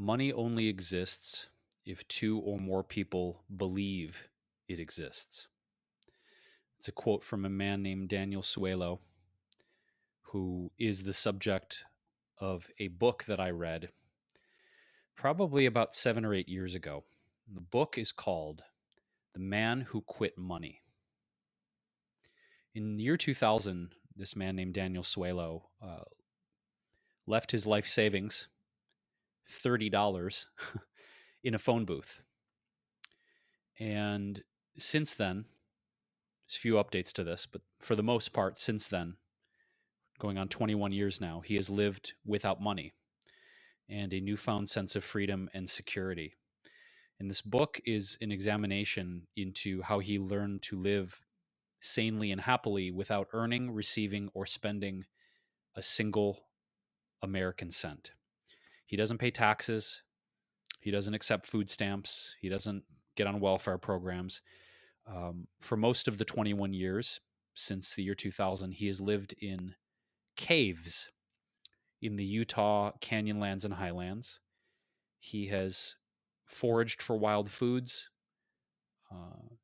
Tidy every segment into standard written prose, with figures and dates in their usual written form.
Money only exists if two or more people believe it exists. It's a quote from a man named Daniel Suelo, who is the subject of a book that I read probably about 7 or 8 years ago. The book is called The Man Who Quit Money. In the year 2000, this man named Daniel Suelo left his life savings, $30, in a phone booth. And since then, there's a few updates to this, but for the most part, since then, going on 21 years now, he has lived without money and a newfound sense of freedom and security. And this book is an examination into how he learned to live sanely and happily without earning, receiving, or spending a single American cent. He doesn't pay taxes. He doesn't accept food stamps. He doesn't get on welfare programs. For most of the 21 years since the year 2000, he has lived in caves in the Utah Canyonlands and Highlands. He has foraged for wild foods.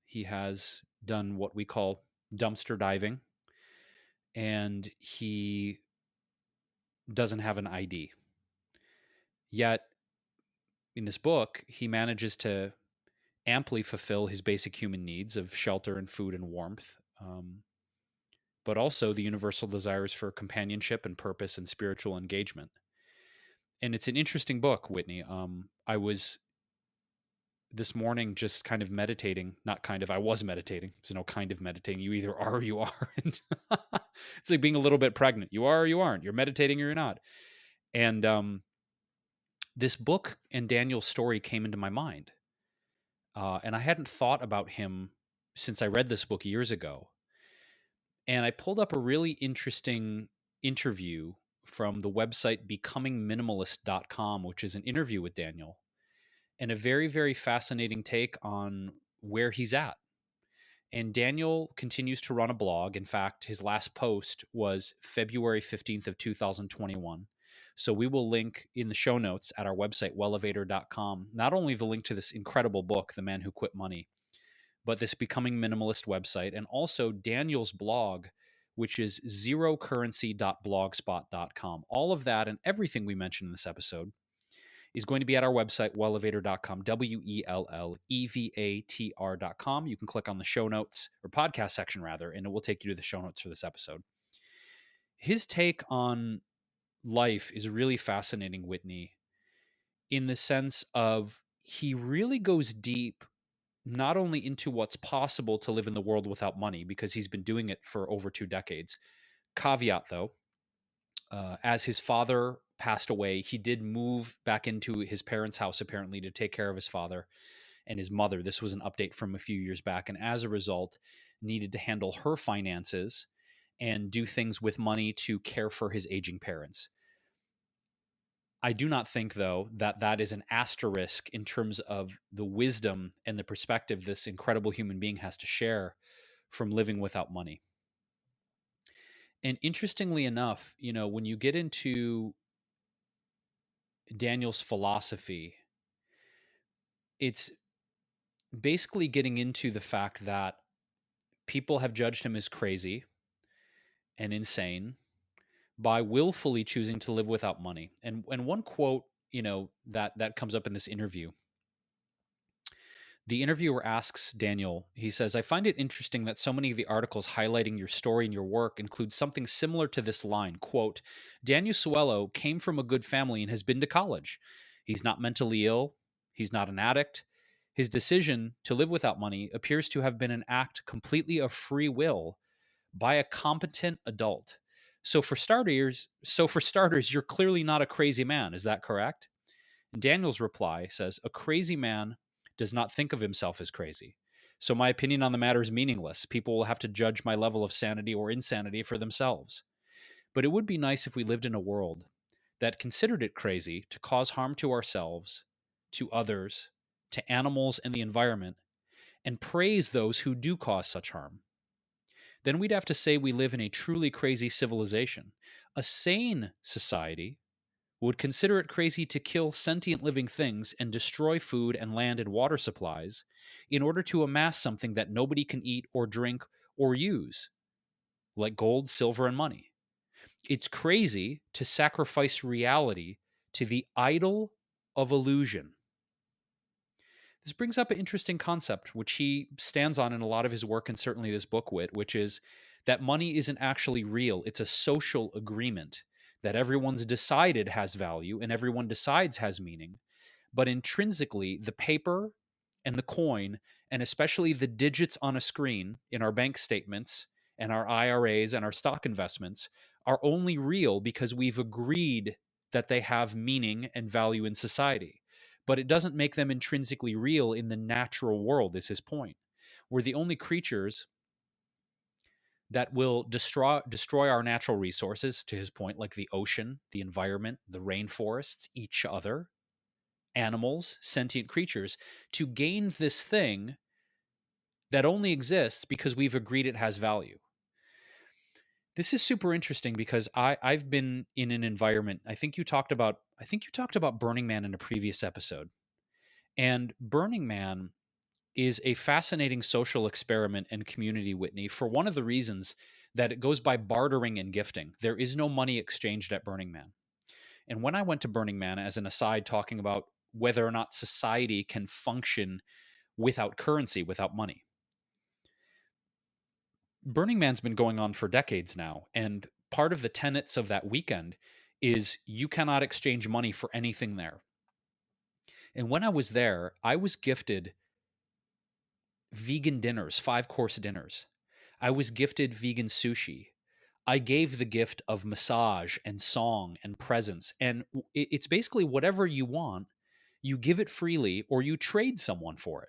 He has done what we call dumpster diving, and he doesn't have an ID. Yet, in this book, he manages to amply fulfill his basic human needs of shelter and food and warmth, but also the universal desires for companionship and purpose and spiritual engagement. And it's an interesting book, Whitney. I was this morning just kind of meditating, not kind of, I was meditating. There's no kind of meditating. You either are or you aren't. It's like being a little bit pregnant. You are or you aren't. You're meditating or you're not. And this book and Daniel's story came into my mind. And I hadn't thought about him since I read this book years ago. And I pulled up a really interesting interview from the website becomingminimalist.com, which is an interview with Daniel, and a very, very fascinating take on where he's at. And Daniel continues to run a blog. In fact, his last post was February 15th of 2021. So we will link in the show notes at our website, wellevator.com, not only the link to this incredible book, The Man Who Quit Money, but this Becoming Minimalist website, and also Daniel's blog, which is zerocurrency.blogspot.com. All of that and everything we mentioned in this episode is going to be at our website, wellevator.com, wellevator.com. You can click on the show notes, or podcast section rather, and it will take you to the show notes for this episode. His take on life is really fascinating, Whitney, in the sense of he really goes deep not only into what's possible to live in the world without money, because he's been doing it for over 2 decades. Caveat, though, as his father passed away, he did move back into his parents' house, apparently, to take care of his father and his mother. This was an update from a few years back, and as a result, needed to handle her finances and do things with money to care for his aging parents. I do not think, though, that that is an asterisk in terms of the wisdom and the perspective this incredible human being has to share from living without money. And interestingly enough, you know, when you get into Daniel's philosophy, it's basically getting into the fact that people have judged him as crazy and insane by willfully choosing to live without money. And one quote, you know, that comes up in this interview. The interviewer asks Daniel, he says, "I find it interesting that so many of the articles highlighting your story and your work include something similar to this line, quote, Daniel Suelo came from a good family and has been to college. He's not mentally ill. He's not an addict. His decision to live without money appears to have been an act completely of free will by a competent adult. So for starters, you're clearly not a crazy man. Is that correct?" And Daniel's reply says, "A crazy man does not think of himself as crazy. So my opinion on the matter is meaningless. People will have to judge my level of sanity or insanity for themselves. But it would be nice if we lived in a world that considered it crazy to cause harm to ourselves, to others, to animals and the environment, and praise those who do cause such harm. Then we'd have to say we live in a truly crazy civilization. A sane society would consider it crazy to kill sentient living things and destroy food and land and water supplies in order to amass something that nobody can eat or drink or use, like gold, silver, and money. It's crazy to sacrifice reality to the idol of illusion. This brings up an interesting concept, which he stands on in a lot of his work, and certainly this book, which is that money isn't actually real. It's a social agreement that everyone's decided has value and everyone decides has meaning. But intrinsically, the paper and the coin, and especially the digits on a screen in our bank statements and our IRAs and our stock investments, are only real because we've agreed that they have meaning and value in society. But it doesn't make them intrinsically real in the natural world, is his point. We're the only creatures that will destroy our natural resources, to his point, like the ocean, the environment, the rainforests, each other, animals, sentient creatures, to gain this thing that only exists because we've agreed it has value. This is super interesting because I've been in an environment. I think you talked about Burning Man in a previous episode. And Burning Man is a fascinating social experiment and community, Whitney, for one of the reasons that it goes by bartering and gifting. There is no money exchanged at Burning Man. And when I went to Burning Man, as an aside, talking about whether or not society can function without currency, without money, Burning Man's been going on for decades now. And part of the tenets of that weekend is you cannot exchange money for anything there. And when I was there, I was gifted vegan dinners, 5-course dinners. I was gifted vegan sushi. I gave the gift of massage and song and presents. And it's basically whatever you want, you give it freely or you trade someone for it.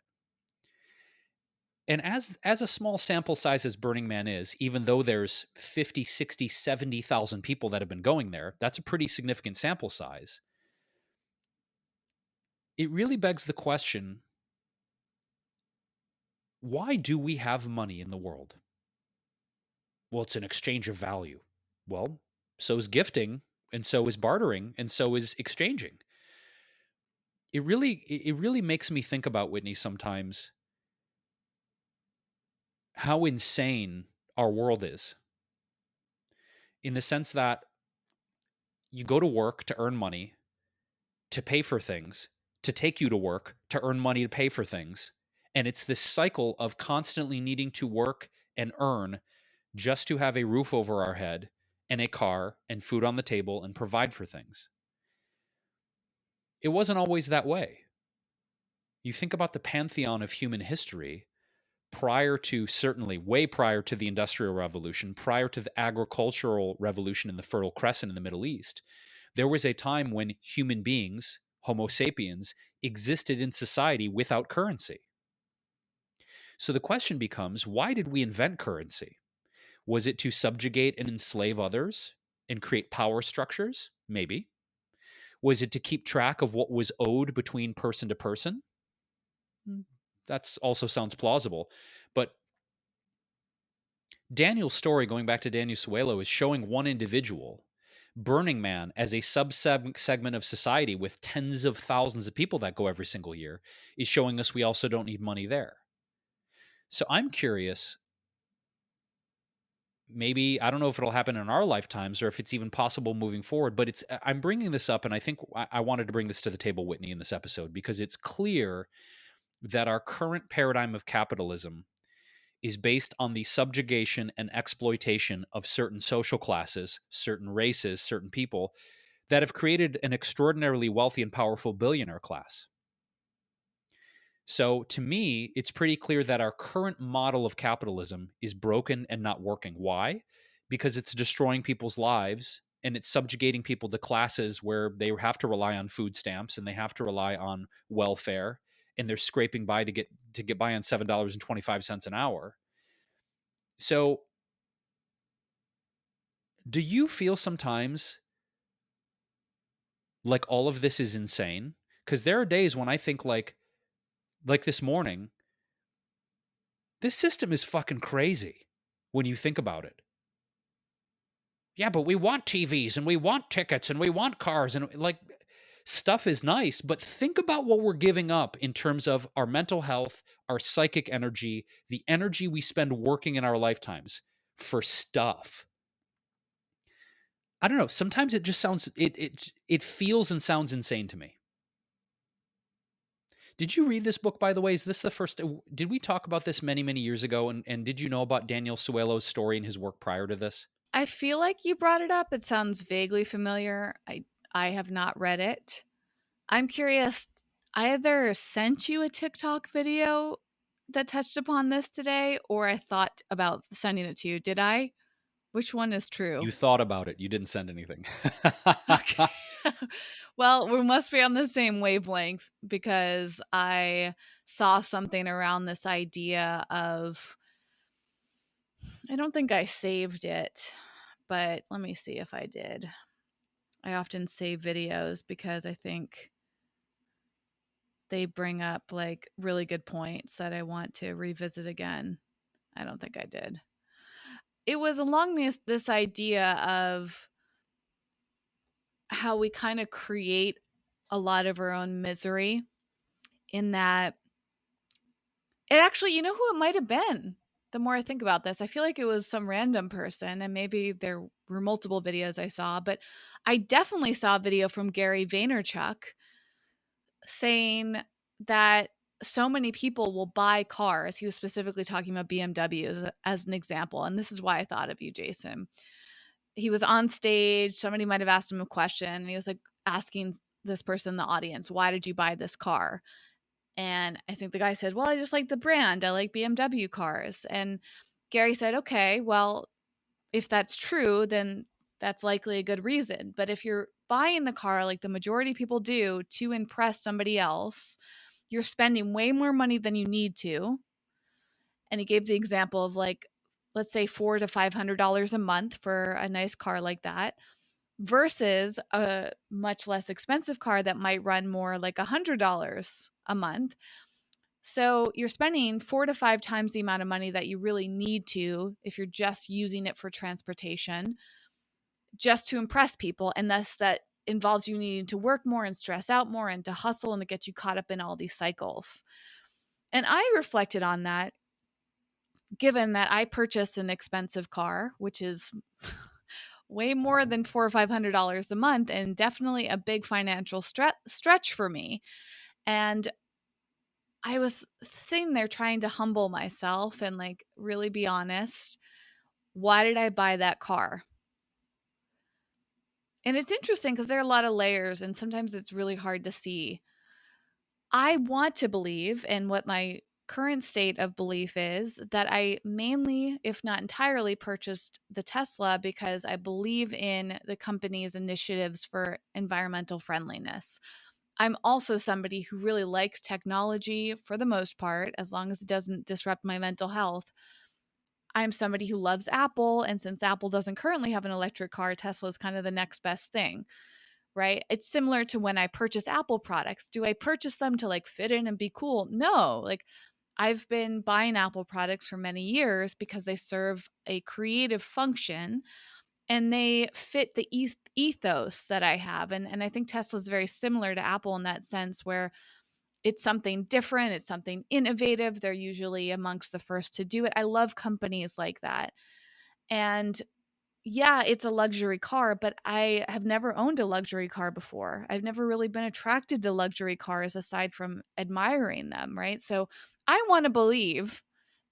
And as a small sample size as Burning Man is, even though there's 50, 60, 70,000 people that have been going there, that's a pretty significant sample size. It really begs the question, why do we have money in the world? Well, it's an exchange of value. Well, so is gifting, and so is bartering, and so is exchanging. It really makes me think about, Whitney, sometimes how insane our world is, in the sense that you go to work to earn money, to pay for things, to take you to work, to earn money to pay for things. And it's this cycle of constantly needing to work and earn just to have a roof over our head and a car and food on the table and provide for things. It wasn't always that way. You think about the pantheon of human history prior to, certainly way prior to the Industrial Revolution, prior to the agricultural revolution in the Fertile Crescent in the Middle East, there was a time when human beings, Homo sapiens, existed in society without currency. So the question becomes, why did we invent currency? Was it to subjugate and enslave others and create power structures? Maybe. Was it to keep track of what was owed between person to person? That also sounds plausible. But Daniel's story, going back to Daniel Suelo, is showing one individual, Burning Man, as a segment of society with tens of thousands of people that go every single year, is showing us we also don't need money there. So I'm curious, maybe, I don't know if it'll happen in our lifetimes or if it's even possible moving forward, but I'm bringing this up, and I think I wanted to bring this to the table, Whitney, in this episode, because it's clear that our current paradigm of capitalism is based on the subjugation and exploitation of certain social classes, certain races, certain people that have created an extraordinarily wealthy and powerful billionaire class. So to me, it's pretty clear that our current model of capitalism is broken and not working. Why? Because it's destroying people's lives and it's subjugating people to classes where they have to rely on food stamps and they have to rely on welfare, and they're scraping by to get by on $7.25 an hour. So do you feel sometimes like all of this is insane? Because there are days when I think like this morning, this system is fucking crazy when you think about it. Yeah, but we want TVs and we want tickets and we want cars and like stuff is nice, but think about what we're giving up in terms of our mental health, our psychic energy, the energy we spend working in our lifetimes for stuff. I don't know. Sometimes it just sounds it feels and sounds insane to me. Did you read this book, by the way? Is this the first? Did we talk about this many years ago? And did you know about Daniel Suelo's story and his work prior to this? I feel like you brought it up. It sounds vaguely familiar. I have not read it. I'm curious. I either sent you a TikTok video that touched upon this today, or I thought about sending it to you. Did I? Which one is true? You thought about it. You didn't send anything. Okay. Well, we must be on the same wavelength because I saw something around this idea of, I don't think I saved it, but let me see if I did. I often save videos because I think they bring up like really good points that I want to revisit again. I don't think I did. It was along this idea of how we kind of create a lot of our own misery, in that it actually, you know who it might have been? The more I think about this, I feel like it was some random person, and maybe there were multiple videos I saw, but I definitely saw a video from Gary Vaynerchuk saying that so many people will buy cars. He was specifically talking about BMWs as an example. And this is why I thought of you, Jason. He was on stage. Somebody might have asked him a question, and he was like asking this person in the audience, why did you buy this car? And I think the guy said, well, I just like the brand. I like BMW cars. And Gary said, okay, well, if that's true, then that's likely a good reason. But if you're buying the car like the majority of people do to impress somebody else, you're spending way more money than you need to. And he gave the example of like, let's say $400 to $500 a month for a nice car like that, versus a much less expensive car that might run more like $100 a month. So you're spending 4 to 5 times the amount of money that you really need to if you're just using it for transportation, just to impress people. And thus that involves you needing to work more and stress out more and to hustle, and to get you caught up in all these cycles. And I reflected on that, given that I purchased an expensive car, which is way more than $400 or $500 a month, and definitely a big financial stretch for me. And I was sitting there trying to humble myself and like really be honest. Why did I buy that car? And it's interesting because there are a lot of layers, and sometimes it's really hard to see. I want to believe, and what my current state of belief is, that I mainly, if not entirely, purchased the Tesla because I believe in the company's initiatives for environmental friendliness. I'm also somebody who really likes technology for the most part, as long as it doesn't disrupt my mental health. I'm somebody who loves Apple, and since Apple doesn't currently have an electric car, Tesla is kind of the next best thing, right? It's similar to when I purchase Apple products. Do I purchase them to like fit in and be cool? No. Like, I've been buying Apple products for many years because they serve a creative function and they fit the ethos that I have. And I think Tesla is very similar to Apple in that sense, where it's something different, it's something innovative. They're usually amongst the first to do it. I love companies like that. And yeah, it's a luxury car, but I have never owned a luxury car before. I've never really been attracted to luxury cars aside from admiring them, right? So I want to believe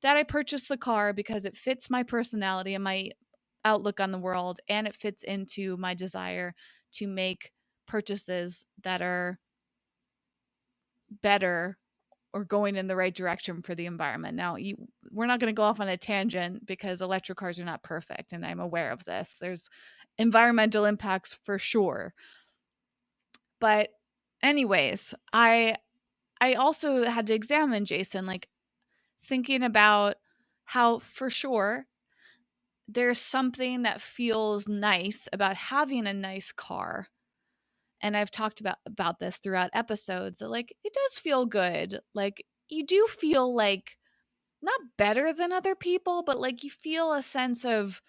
that I purchased the car because it fits my personality and my outlook on the world, and it fits into my desire to make purchases that are better or going in the right direction for the environment. Now, we're not going to go off on a tangent because electric cars are not perfect, and I'm aware of this. There's environmental impacts for sure. But anyways, I also had to examine, Jason, like thinking about how for sure there's something that feels nice about having a nice car. And I've talked about this throughout episodes, that like it does feel good. Like you do feel like not better than other people, but like you feel a sense of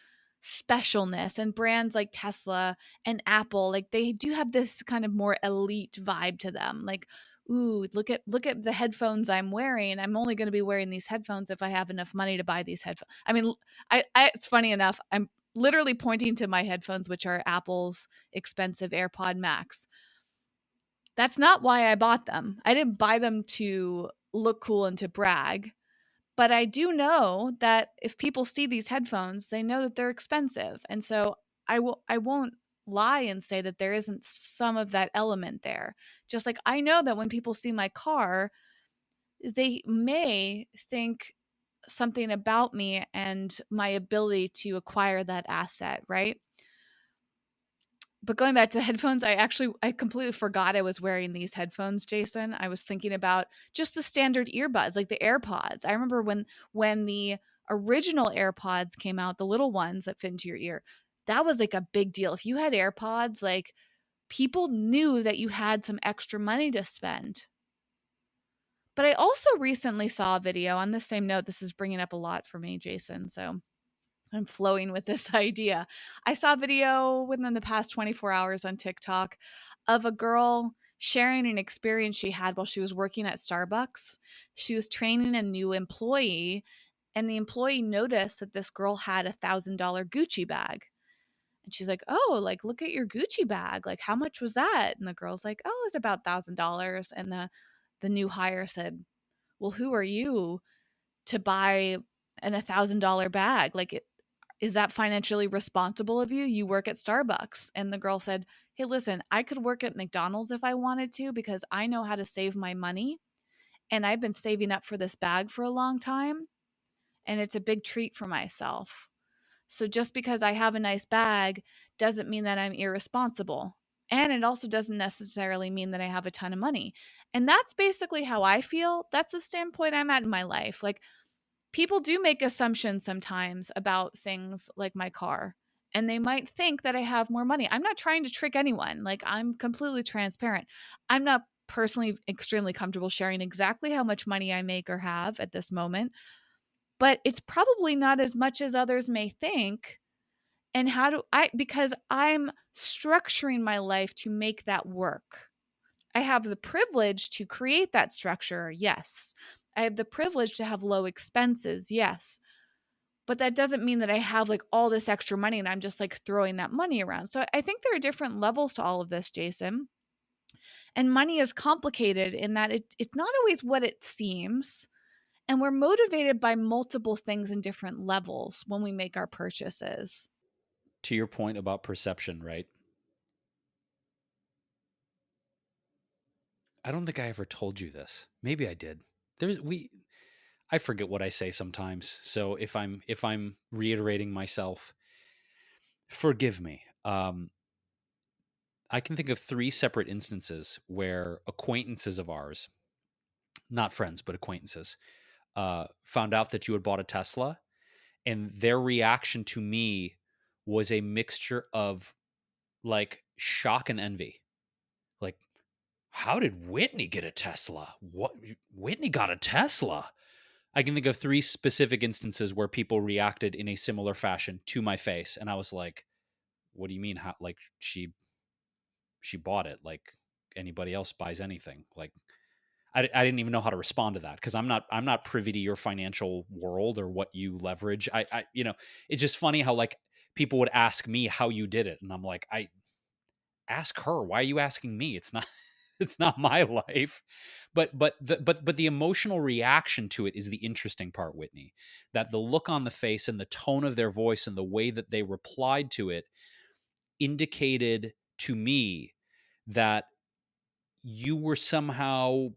specialness, and brands like Tesla and Apple, like they do have this kind of more elite vibe to them. Like, ooh, look at the headphones I'm wearing. I'm only going to be wearing these headphones if I have enough money to buy these headphones. I mean, it's funny enough, I'm literally pointing to my headphones, which are Apple's expensive AirPod Max. That's not why I bought them. I didn't buy them to look cool and to brag. But I do know that if people see these headphones, they know that they're expensive. And so I won't lie and say that there isn't some of that element there. Just like I know that when people see my car, they may think something about me and my ability to acquire that asset, right? But going back to the headphones, I completely forgot I was wearing these headphones, Jason. I was thinking about just the standard earbuds, like the AirPods. I remember when the original AirPods came out, the little ones that fit into your ear. That was like a big deal. If you had AirPods, like people knew that you had some extra money to spend. But I also recently saw a video on the same note. This is bringing up a lot for me, Jason. So I'm flowing with this idea. I saw a video within the past 24 hours on TikTok of a girl sharing an experience she had while she was working at Starbucks. She was training a new employee, and the employee noticed that this girl had $1,000 Gucci bag. And she's like, "Oh, like look at your Gucci bag. Like how much was that?" And the girl's like, "Oh, it's about $1,000." And the new hire said, "Well, who are you to buy an $1,000 bag? Like is that financially responsible of you? You work at Starbucks." And the girl said, "Hey, listen, I could work at McDonald's if I wanted to because I know how to save my money. And I've been saving up for this bag for a long time. And it's a big treat for myself. So just because I have a nice bag doesn't mean that I'm irresponsible. And it also doesn't necessarily mean that I have a ton of money." And that's basically how I feel. That's the standpoint I'm at in my life. Like, people do make assumptions sometimes about things like my car, and they might think that I have more money. I'm not trying to trick anyone. Like, I'm completely transparent. I'm not personally extremely comfortable sharing exactly how much money I make or have at this moment, but it's probably not as much as others may think. And how do I, because I'm structuring my life to make that work. I have the privilege to create that structure. Yes. I have the privilege to have low expenses. Yes. But that doesn't mean that I have like all this extra money and I'm just like throwing that money around. So I think there are different levels to all of this, Jason. And money is complicated in that it's not always what it seems. And we're motivated by multiple things in different levels when we make our purchases. To your point about perception, right? I don't think I ever told you this. Maybe I did. I forget what I say sometimes. So if I'm reiterating myself, forgive me. I can think of 3 separate instances where acquaintances of ours, not friends but acquaintances, found out that you had bought a Tesla, and their reaction to me was a mixture of like shock and envy. Like, how did Whitney get a Tesla? What, Whitney got a Tesla? I can think of 3 specific instances where people reacted in a similar fashion to my face, and I was like, "What do you mean? How? Like she bought it? Like anybody else buys anything? Like I didn't even know how to respond to that because I'm not privy to your financial world or what you leverage. It's just funny how like people would ask me how you did it, and I'm like, I ask her. Why are you asking me? It's not it's not my life. But the emotional reaction to it is the interesting part, Whitney. That the look on the face and the tone of their voice and the way that they replied to it indicated to me that you were somehow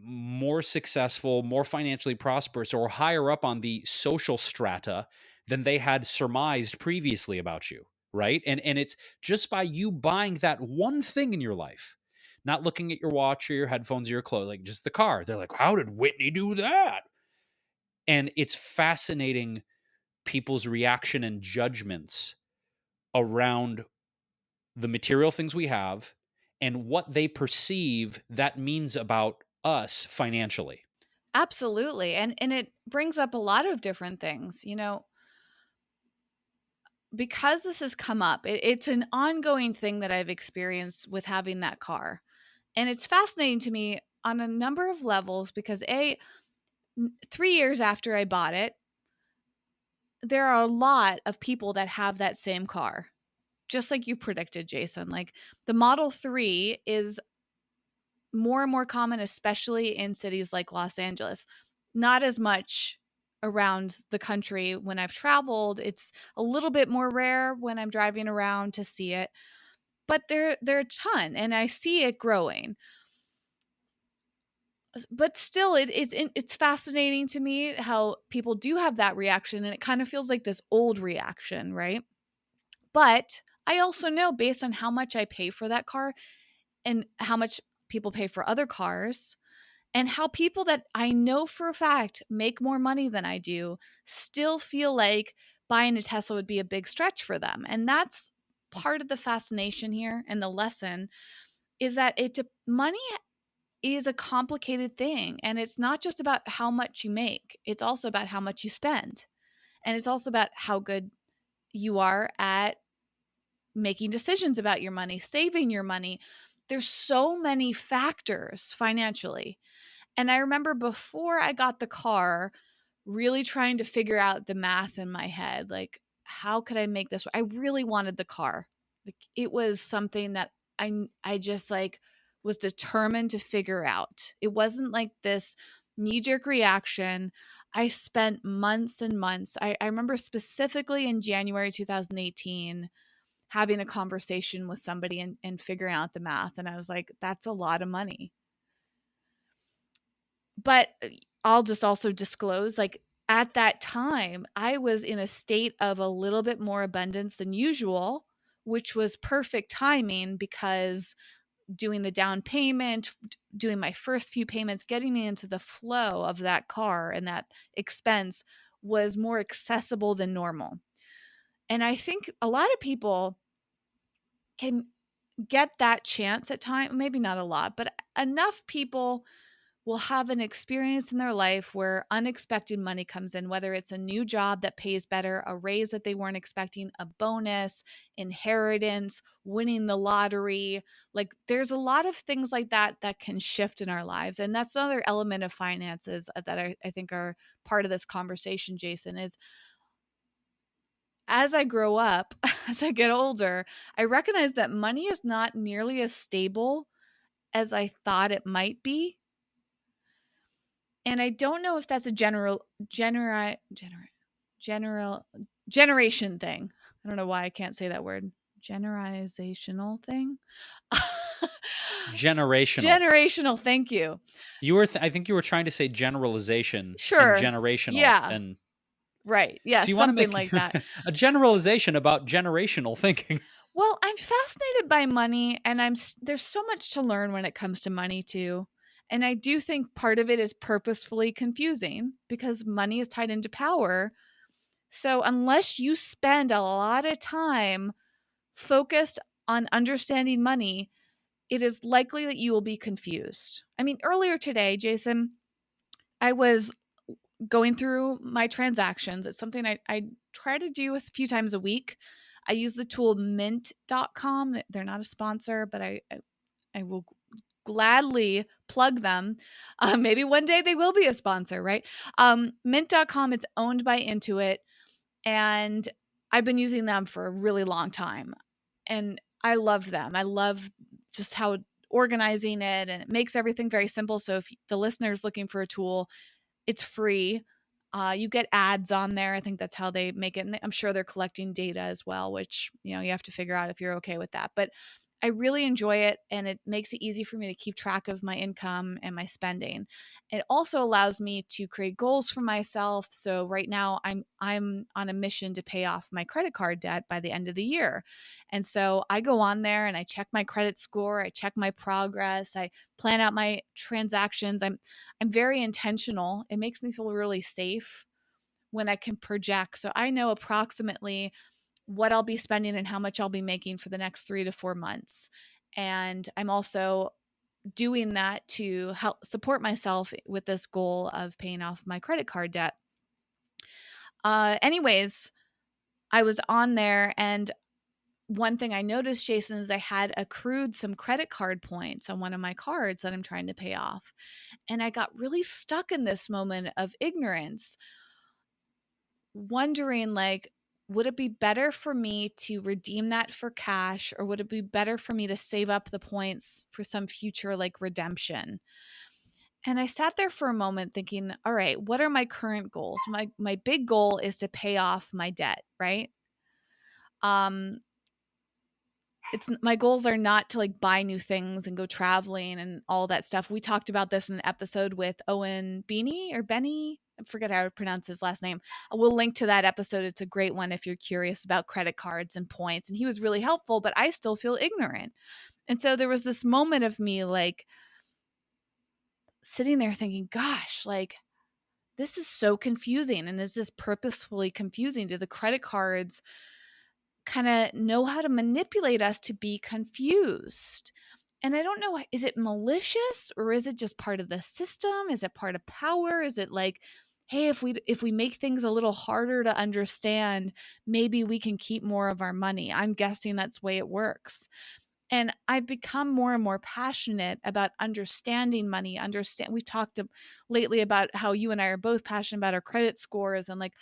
more successful, more financially prosperous, or higher up on the social strata than they had surmised previously about you, right? And it's just by you buying that one thing in your life, not looking at your watch or your headphones or your clothes, like just the car. They're like, how did Whitney do that? And it's fascinating people's reaction and judgments around the material things we have and what they perceive that means about us financially. Absolutely. And it brings up a lot of different things. because this has come up, it's an ongoing thing that I've experienced with having that car. And it's fascinating to me on a number of levels because 3 years after I bought it, there are a lot of people that have that same car. Just like you predicted, Jason. Like the Model 3 is more and more common, especially in cities like Los Angeles. Not as much around the country when I've traveled. It's a little bit more rare when I'm driving around to see it, but there are a ton, and I see it growing. But still, it's fascinating to me how people do have that reaction, and it kind of feels like this old reaction, right? But I also know based on how much I pay for that car and how much people pay for other cars and how people that I know for a fact make more money than I do still feel like buying a Tesla would be a big stretch for them. And that's part of the fascination here and the lesson is that money is a complicated thing, and it's not just about how much you make. It's also about how much you spend. And it's also about how good you are at making decisions about your money, saving your money. There's so many factors financially. And I remember before I got the car, really trying to figure out the math in my head. Like, how could I make this? I really wanted the car. Like, it was something that I just like was determined to figure out. It wasn't like this knee-jerk reaction. I spent months and months. I remember specifically in January 2018 having a conversation with somebody and figuring out the math. And I was like, that's a lot of money. But I'll just also disclose, like, at that time, I was in a state of a little bit more abundance than usual, which was perfect timing because doing the down payment, doing my first few payments, getting me into the flow of that car and that expense was more accessible than normal. And I think a lot of people can get that chance at time, maybe not a lot, but enough people will have an experience in their life where unexpected money comes in, whether it's a new job that pays better, a raise that they weren't expecting, a bonus, inheritance, winning the lottery. Like there's a lot of things like that that can shift in our lives. And that's another element of finances that I think are part of this conversation, Jason, is as I grow up, as I get older, I recognize that money is not nearly as stable as I thought it might be. And I don't know if that's a generation thing. I don't know why I can't say that word. Generalizational thing. Generational. Generational, thank you. I think you were trying to say generalization and Sure. generational, Yeah. and Right. Yeah, so you want to something make like that. a generalization about generational thinking. Well, I'm fascinated by money, and there's so much to learn when it comes to money too. And I do think part of it is purposefully confusing because money is tied into power. So unless you spend a lot of time focused on understanding money, it is likely that you will be confused. I mean, earlier today, Jason, I was going through my transactions. It's something I try to do a few times a week. I use the tool mint.com. They're not a sponsor, but I will gladly plug them. Maybe one day they will be a sponsor, right? Mint.com, it's owned by Intuit, and I've been using them for a really long time. And I love them. I love just how organizing it, and it makes everything very simple. So if the listener is looking for a tool, it's free. You get ads on there. I think that's how they make it. And I'm sure they're collecting data as well, which, you have to figure out if you're okay with that. But I really enjoy it, and it makes it easy for me to keep track of my income and my spending. It also allows me to create goals for myself. So right now I'm on a mission to pay off my credit card debt by the end of the year. And so I go on there and I check my credit score, I check my progress, I plan out my transactions. I'm very intentional. It makes me feel really safe when I can project. So I know approximately what I'll be spending and how much I'll be making for the next 3 to 4 months. And I'm also doing that to help support myself with this goal of paying off my credit card debt. Anyways, I was on there, and one thing I noticed, Jason, is I had accrued some credit card points on one of my cards that I'm trying to pay off. And I got really stuck in this moment of ignorance, wondering, like, would it be better for me to redeem that for cash, or would it be better for me to save up the points for some future like redemption? And I sat there for a moment thinking, all right, what are my current goals? My big goal is to pay off my debt, right? Um it's my goals are not to like buy new things and go traveling and all that stuff. We talked about this in an episode with Owen Beanie or Benny. I forget how to pronounce his last name. We'll link to that episode. It's a great one if you're curious about credit cards and points. And he was really helpful, but I still feel ignorant. And so there was this moment of me like sitting there thinking, gosh, like this is so confusing. And is this purposefully confusing? Do the credit cards kind of know how to manipulate us to be confused? And I don't know, is it malicious or is it just part of the system? Is it part of power? Is it like, hey, if we make things a little harder to understand, maybe we can keep more of our money? I'm guessing that's the way it works. And I've become more and more passionate about understanding money. We've talked lately about how you and I are both passionate about our credit scores, and like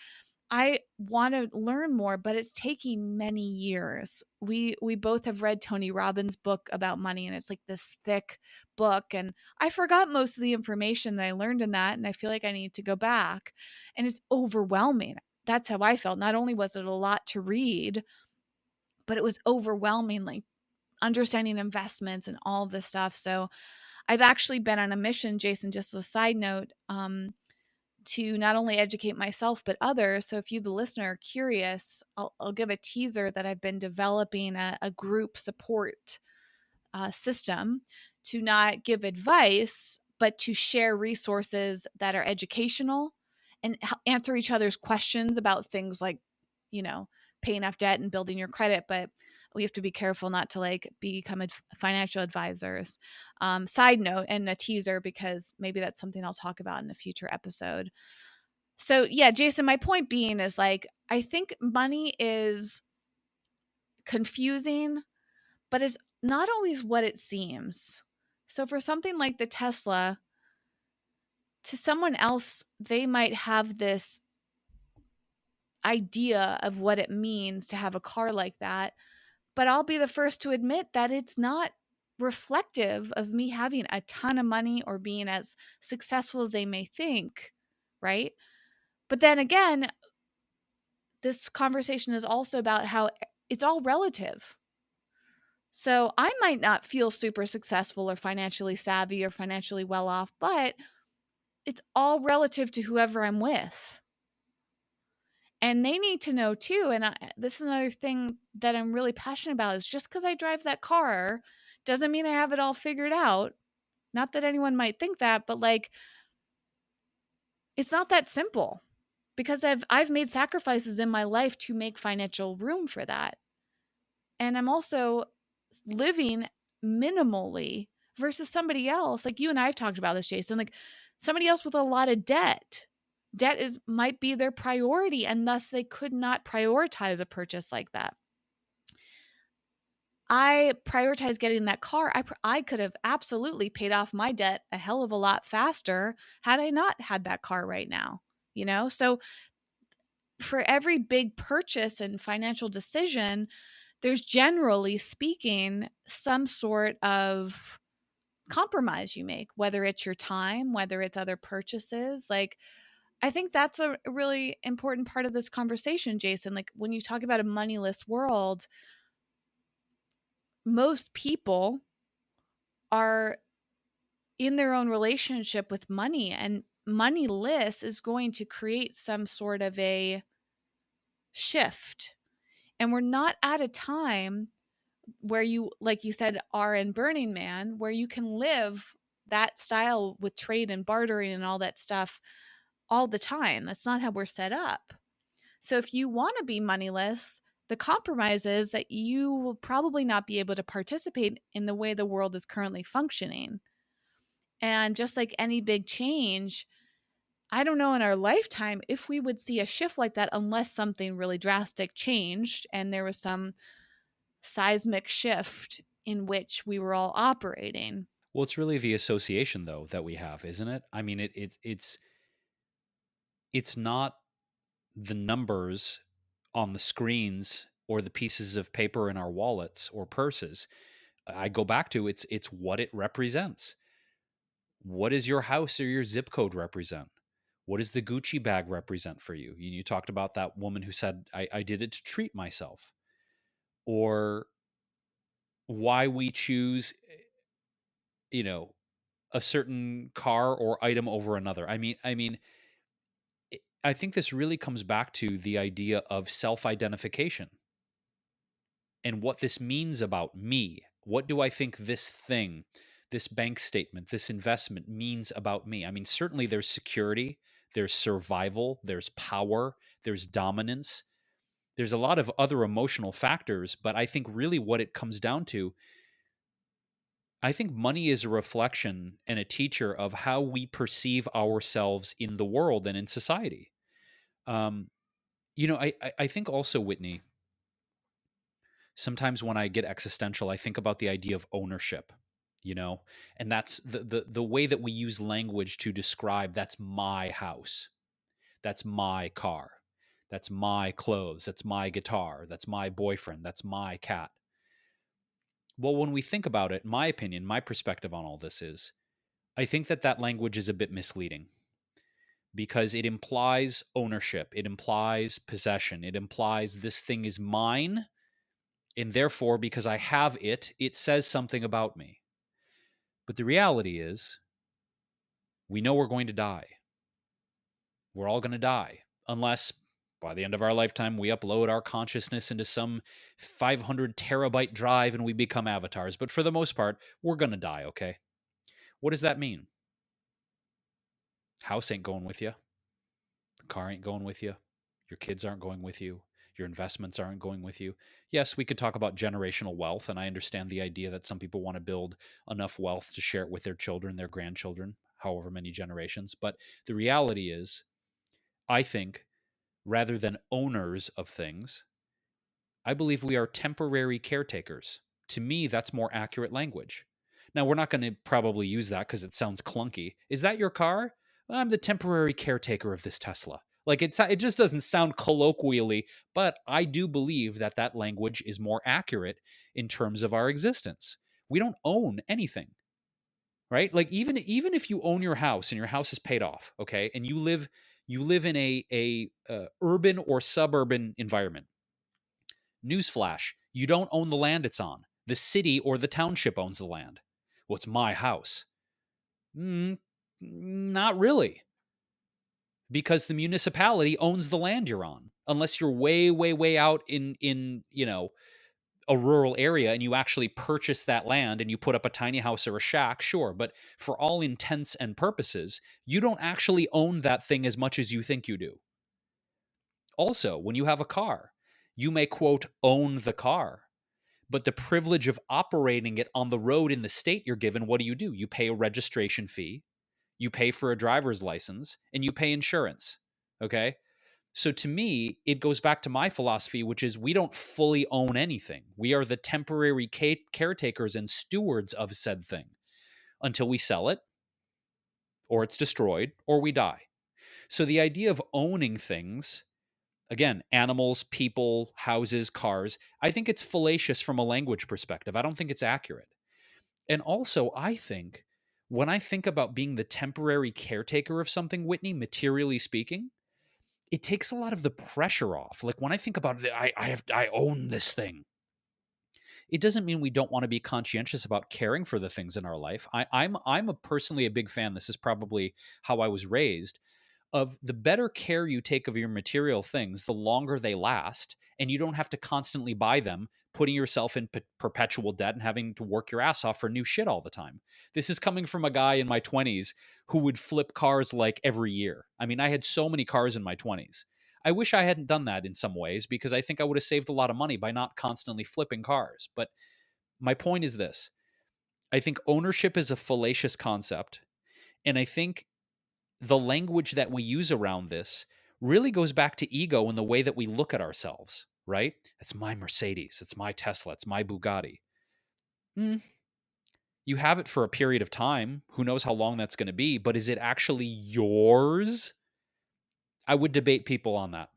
I want to learn more, but it's taking many years. We both have read Tony Robbins' book about money, and it's like this thick book, and I forgot most of the information that I learned in that, and I feel like I need to go back. And it's overwhelming. That's how I felt. Not only was it a lot to read, but it was overwhelming, like understanding investments and all of this stuff. So I've actually been on a mission, Jason, just as a side note, to not only educate myself, but others. So if you, the listener, are curious, I'll give a teaser that I've been developing a group support system to not give advice, but to share resources that are educational and answer each other's questions about things like, you know, paying off debt and building your credit. But we have to be careful not to like become financial advisors. Side note and a teaser, because maybe that's something I'll talk about in a future episode. So yeah, Jason, my point being is like, I think money is confusing, but it's not always what it seems. So for something like the Tesla, to someone else, they might have this idea of what it means to have a car like that. But I'll be the first to admit that it's not reflective of me having a ton of money or being as successful as they may think, right? But then again, this conversation is also about how it's all relative. So I might not feel super successful or financially savvy or financially well off, but it's all relative to whoever I'm with. And they need to know too. And this is another thing that I'm really passionate about, is just because I drive that car doesn't mean I have it all figured out. Not that anyone might think that, but like, it's not that simple, because I've made sacrifices in my life to make financial room for that. And I'm also living minimally versus somebody else. Like you and I have talked about this, Jason, like somebody else with a lot of debt. Debt might be their priority, and thus they could not prioritize a purchase like that. I prioritize getting that car. I could have absolutely paid off my debt a hell of a lot faster had I not had that car right now, you know? So for every big purchase and financial decision, there's generally speaking some sort of compromise you make, whether it's your time, whether it's other purchases. Like, I think that's a really important part of this conversation, Jason. Like, when you talk about a moneyless world, most people are in their own relationship with money, and moneyless is going to create some sort of a shift. And we're not at a time where you, like you said, are in Burning Man, where you can live that style with trade and bartering and all that stuff all the time. That's not how we're set up. So if you want to be moneyless, the compromise is that you will probably not be able to participate in the way the world is currently functioning. And just like any big change, I don't know in our lifetime if we would see a shift like that unless something really drastic changed and there was some seismic shift in which we were all operating. Well, it's really the association though that we have, isn't it? I mean, it's not the numbers on the screens or the pieces of paper in our wallets or purses. I go back to it's what it represents. What does your house or your zip code represent? What does the Gucci bag represent for you? You talked about that woman who said, I did it to treat myself. Or why we choose, you know, a certain car or item over another. I think this really comes back to the idea of self-identification and what this means about me. What do I think this thing, this bank statement, this investment means about me? I mean, certainly there's security, there's survival, there's power, there's dominance. There's a lot of other emotional factors, but I think really what it comes down to, I think money is a reflection and a teacher of how we perceive ourselves in the world and in society. Um, I think also, Whitney, sometimes when I get existential, I think about the idea of ownership, you know, and that's the way that we use language to describe that's my house, that's my car, that's my clothes, that's my guitar, that's my boyfriend, that's my cat. Well, when we think about it, my opinion, my perspective on all this is I think that that language is a bit misleading because it implies ownership, it implies possession, it implies this thing is mine. And therefore, because I have it, it says something about me. But the reality is, we know we're going to die. We're all going to die. Unless by the end of our lifetime, we upload our consciousness into some 500 terabyte drive and we become avatars. But for the most part, we're going to die, okay? What does that mean? House ain't going with you. The car ain't going with you. Your kids aren't going with you. Your investments aren't going with you. Yes, we could talk about generational wealth, and I understand the idea that some people want to build enough wealth to share it with their children, their grandchildren, however many generations. But the reality is, I think rather than owners of things, I believe we are temporary caretakers. To me, that's more accurate language. Now, we're not going to probably use that because it sounds clunky. Is that your car? Well, I'm the temporary caretaker of this Tesla. Like it just doesn't sound colloquially, but I do believe that that language is more accurate in terms of our existence. We don't own anything, right? Like even if you own your house and your house is paid off, okay, and you live in a urban or suburban environment. Newsflash, you don't own the land it's on. The city or the township owns the land. Well, it's my house. Not really, because the municipality owns the land you're on. Unless you're way, way, way out in a rural area and you actually purchase that land and you put up a tiny house or a shack, sure. But for all intents and purposes, you don't actually own that thing as much as you think you do. Also, when you have a car, you may quote own the car, but the privilege of operating it on the road in the state you're given, what do? You pay a registration fee, you pay for a driver's license, and you pay insurance. Okay? So to me, it goes back to my philosophy, which is we don't fully own anything. We are the temporary caretakers and stewards of said thing until we sell it, or it's destroyed, or we die. So the idea of owning things, again, animals, people, houses, cars, I think it's fallacious from a language perspective. I don't think it's accurate. And also, I think when I think about being the temporary caretaker of something, Whitney, materially speaking, it takes a lot of the pressure off. Like when I think about it, I own this thing. It doesn't mean we don't want to be conscientious about caring for the things in our life. I'm personally a big fan. This is probably how I was raised of the better care you take of your material things, the longer they last, and you don't have to constantly buy them, putting yourself in perpetual debt and having to work your ass off for new shit all the time. This is coming from a guy in my 20s who would flip cars like every year. I mean, I had so many cars in my 20s. I wish I hadn't done that in some ways because I think I would have saved a lot of money by not constantly flipping cars. But my point is this. I think ownership is a fallacious concept. And I think the language that we use around this really goes back to ego and the way that we look at ourselves, right? It's my Mercedes, it's my Tesla, it's my Bugatti. Mm, you have it for a period of time. Who knows how long that's going to be, but is it actually yours? I would debate people on that.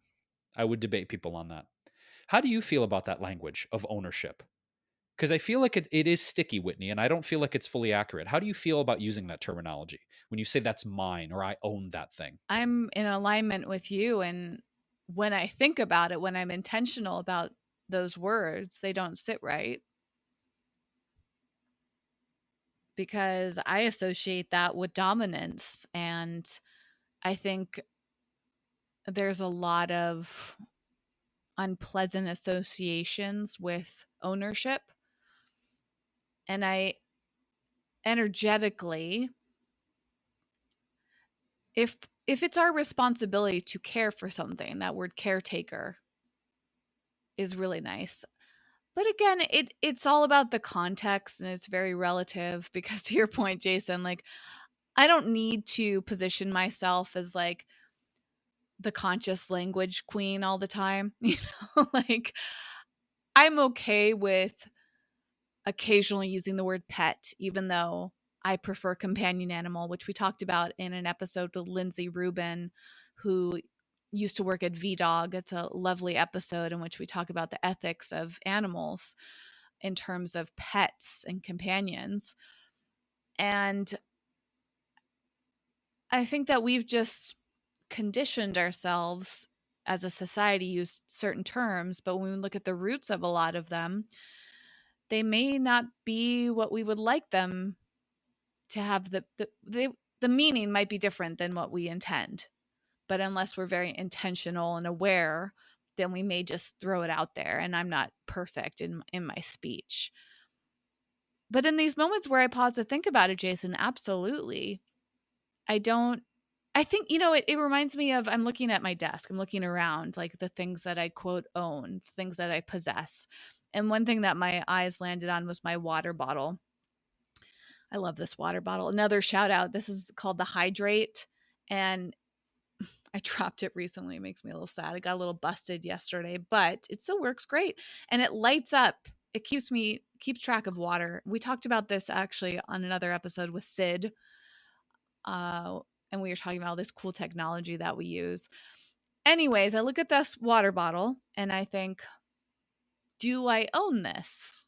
I would debate people on that. How do you feel about that language of ownership? Because I feel like it is sticky, Whitney, and I don't feel like it's fully accurate. How do you feel about using that terminology when you say that's mine or I own that thing? I'm in alignment with you. And when I think about it, when I'm intentional about those words, they don't sit right because I associate that with dominance. And I think there's a lot of unpleasant associations with ownership. And I energetically, if it's our responsibility to care for something, that word caretaker is really nice. But again, it's all about the context and it's very relative because to your point, Jason, like I don't need to position myself as like the conscious language queen all the time, like I'm okay with occasionally using the word pet, even though I prefer companion animal, which we talked about in an episode with Lindsay Rubin, who used to work at VDog. It's a lovely episode in which we talk about the ethics of animals in terms of pets and companions. And I think that we've just conditioned ourselves as a society use certain terms, but when we look at the roots of a lot of them, they may not be what we would like them to have. The meaning might be different than what we intend, but unless we're very intentional and aware, then we may just throw it out there. And I'm not perfect in my speech, but in these moments where I pause to think about it, Jason, absolutely. I don't I think, it reminds me of I'm looking at my desk. I'm looking around, like the things that I quote own, things that I possess. And one thing that my eyes landed on was my water bottle. I love this water bottle. Another shout out. This is called the Hydrate. And I dropped it recently. It makes me a little sad. I got a little busted yesterday, but it still works great. And it lights up. It keeps track of water. We talked about this actually on another episode with Sid. Uh, and we were talking about all this cool technology that we use. Anyways, I look at this water bottle and I think, do I own this?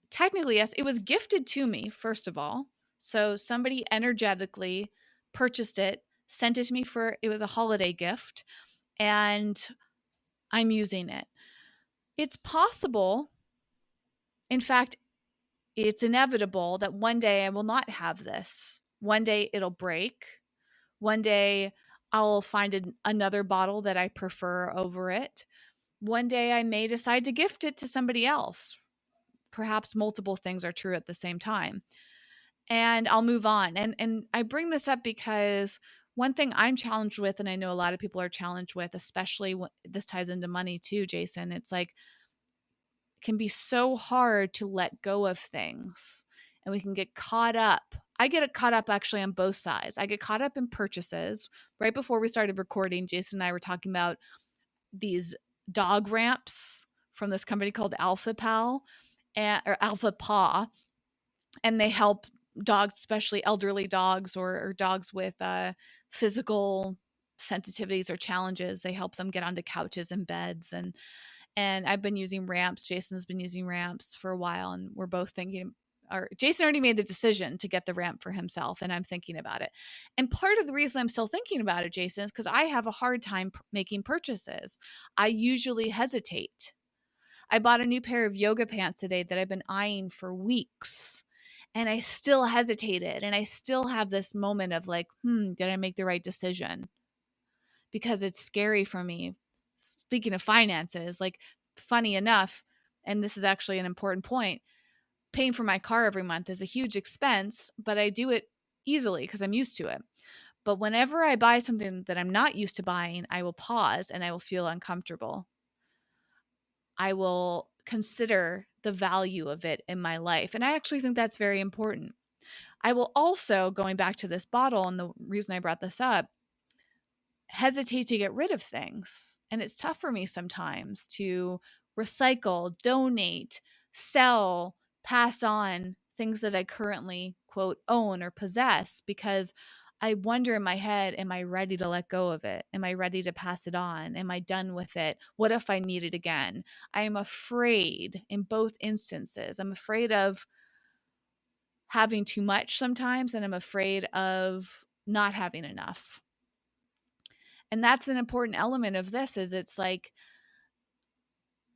Technically, yes. It was gifted to me, first of all. So somebody energetically purchased it, sent it to me it was a holiday gift, and I'm using it. It's possible, in fact, it's inevitable that one day I will not have this. One day it'll break. One day I'll find another bottle that I prefer over it. One day I may decide to gift it to somebody else. Perhaps multiple things are true at the same time. And I'll move on. And I bring this up because one thing I'm challenged with, and I know a lot of people are challenged with, especially when this ties into money too, Jason, it's like it can be so hard to let go of things. And we can get caught up. I get caught up actually on both sides. I get caught up in purchases. Right before we started recording, Jason and I were talking about these dog ramps from this company called Alpha Pal or Alpha Paw, and they help dogs, especially elderly dogs or dogs with physical sensitivities or challenges. They help them get onto couches and beds, and I've been using ramps. Jason's been using ramps for a while, and we're both thinking. Or Jason already made the decision to get the ramp for himself, and I'm thinking about it. And part of the reason I'm still thinking about it, Jason, is because I have a hard time making purchases. I usually hesitate. I bought a new pair of yoga pants today that I've been eyeing for weeks. And I still hesitated. And I still have this moment of like, did I make the right decision? Because it's scary for me. Speaking of finances, like, funny enough, and this is actually an important point, paying for my car every month is a huge expense, but I do it easily because I'm used to it. But whenever I buy something that I'm not used to buying, I will pause and I will feel uncomfortable. I will consider the value of it in my life. And I actually think that's very important. I will also, going back to this bottle and the reason I brought this up, hesitate to get rid of things. And it's tough for me sometimes to recycle, donate, sell, pass on things that I currently, quote, own or possess, because I wonder in my head, am I ready to let go of it? Am I ready to pass it on? Am I done with it? What if I need it again? I am afraid in both instances. I'm afraid of having too much sometimes, and I'm afraid of not having enough. And that's an important element of this, is it's like,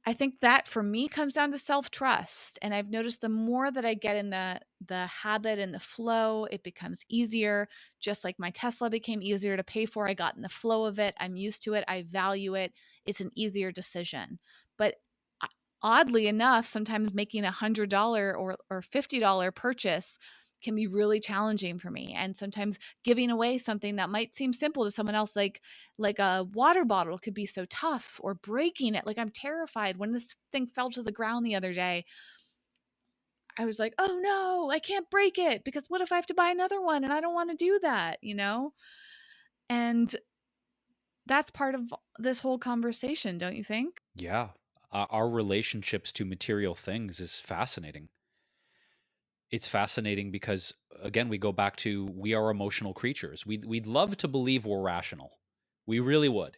I think that for me comes down to self-trust. And I've noticed the more that I get in the habit and the flow, it becomes easier. Just like my Tesla became easier to pay for. I got in the flow of it. I'm used to it. I value it. It's an easier decision. But oddly enough, sometimes making $100 or $50 purchase can be really challenging for me. And sometimes giving away something that might seem simple to someone else, like a water bottle, could be so tough, or breaking it. Like, I'm terrified. When this thing fell to the ground the other day, I was like, oh no, I can't break it, because what if I have to buy another one? And I don't want to do that, you know? And that's part of this whole conversation, don't you think? Yeah. Our relationships to material things is fascinating. It's fascinating because, again, we go back to, we are emotional creatures. We'd love to believe we're rational. We really would.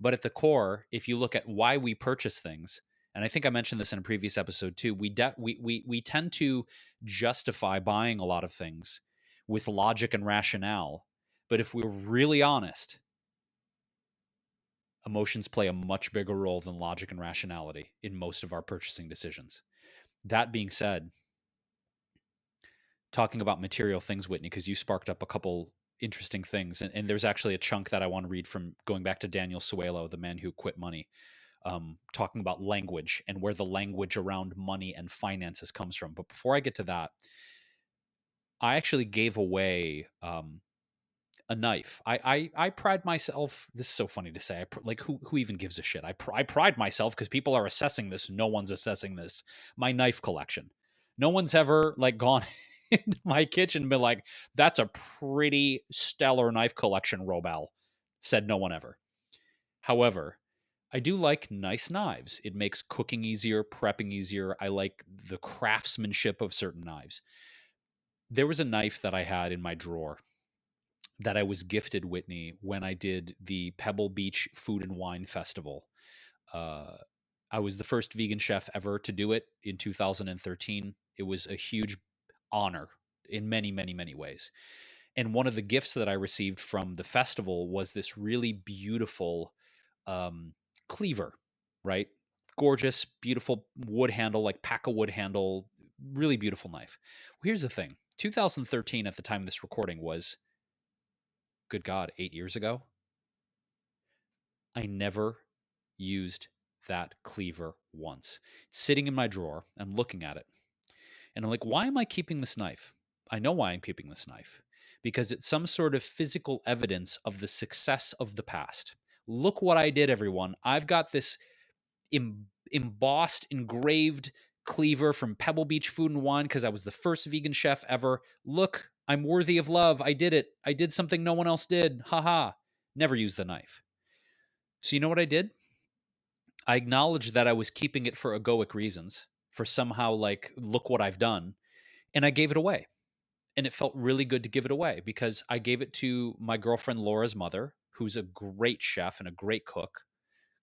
But at the core, if you look at why we purchase things, and I think I mentioned this in a previous episode too, we tend to justify buying a lot of things with logic and rationale. But if we're really honest, emotions play a much bigger role than logic and rationality in most of our purchasing decisions. That being said, talking about material things, Whitney, because you sparked up a couple interesting things. And there's actually a chunk that I want to read from, going back to Daniel Suelo, the man who quit money, talking about language and where the language around money and finances comes from. But before I get to that, I actually gave away a knife. I pride myself. This is so funny to say. Like, who even gives a shit? I pride myself, because people are assessing this. No one's assessing this. My knife collection. No one's ever like gone into my kitchen and been like, "That's a pretty stellar knife collection, Wrobel." Said no one ever. However, I do like nice knives. It makes cooking easier, prepping easier. I like the craftsmanship of certain knives. There was a knife that I had in my drawer that I was gifted, Whitney, when I did the Pebble Beach Food and Wine Festival. Uh, I was the first vegan chef ever to do it in 2013. It was a huge honor in many, many, many ways. And one of the gifts that I received from the festival was this really beautiful cleaver, right? Gorgeous, beautiful wood handle, like pack wood handle, really beautiful knife. Well, here's the thing: 2013, at the time of this recording, was, good God, 8 years ago. I never used that cleaver once. It's sitting in my drawer. I'm looking at it. And I'm like, why am I keeping this knife? I know why I'm keeping this knife. Because it's some sort of physical evidence of the success of the past. Look what I did, everyone. I've got this embossed, engraved cleaver from Pebble Beach Food and Wine, because I was the first vegan chef ever. Look, I'm worthy of love. I did it. I did something no one else did. Haha. Never used the knife. So you know what I did? I acknowledged that I was keeping it for egoic reasons, for somehow, like, look what I've done. And I gave it away. And it felt really good to give it away, because I gave it to my girlfriend Laura's mother, who's a great chef and a great cook.